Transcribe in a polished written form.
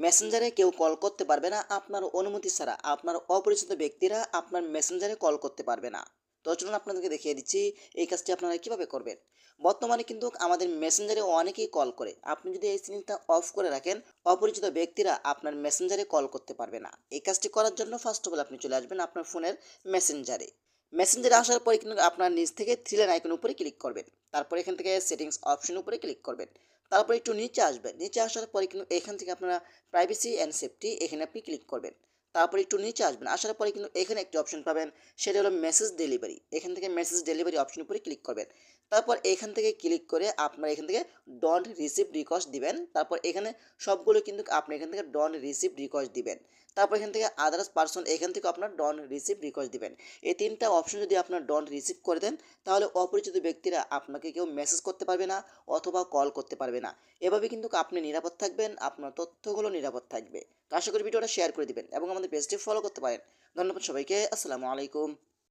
মেসেঞ্জারে কেউ কল করতে পারবে না আপনার অনুমতি ছাড়া। আপনার অপরিচিত ব্যক্তিরা আপনার মেসেঞ্জারে কল করতে পারবে না। তো চলুন আপনাদেরকে দেখিয়ে দিচ্ছি এই কাজটি আপনারা কিভাবে করবেন। বর্তমানে কিন্তু আমাদের মেসেঞ্জারে অনেকেই কল করে। আপনি যদি এই জিনিসটা অফ করে রাখেন, অপরিচিত ব্যক্তিরা আপনার মেসেঞ্জারে কল করতে পারবে না। এই কাজটি করার জন্য ফার্স্ট অফ অল আপনি চলে আসবেন আপনার ফোনের মেসেঞ্জারে। মেসেঞ্জারে আসার পরে কিন্তু আপনার নিচ থেকে থ্রি লাইন আইকন উপরে ক্লিক করবেন। তারপর এখান থেকে সেটিংস অপশন উপরে ক্লিক করবেন। তারপর একটু নিচে আসবেন। নিচে আসার পরে কিন্তু এখান থেকে আপনারা প্রাইভেসি অ্যান্ড সেফটি এখানে আপনি ক্লিক করবেন। তারপর একটু নিচে আসবেন। আসার পরে কিন্তু এখানে একটি অপশন পাবেন, সেটা হলো মেসেজ ডেলিভারি। এখান থেকে মেসেজ ডেলিভারি অপশন উপরে ক্লিক করবেন। তারপর এখান থেকে ক্লিক করে আপনারা এখান থেকে ডন্ট রিসিভ রিকোয়েস্ট দিবেন। তারপর এখানে সবগুলো কিন্তু আপনি এখান থেকে ডন্ট রিসিভ রিকোয়েস্ট দিবেন। তারপর এখান থেকে আদার্স পারসন এখান থেকে আপনার ডন্ট রিসিভ রিকোয়েস্ট দিবেন। এই তিনটা অপশন যদি আপনার ডন্ট রিসিভ করে দেন, তাহলে অপরিচিত ব্যক্তিরা আপনাকে কেউ মেসেজ করতে পারবে না অথবা কল করতে পারবে না। এভাবে কিন্তু আপনি নিরাপদ থাকবেন, আপনার তথ্যগুলো নিরাপদ থাকবে। তো আশা করি ভিডিওটা শেয়ার করে দিবেন এবং আমাদের পেজটি ফলো করতে পারেন। ধন্যবাদ সবাইকে। আসসালামু আলাইকুম।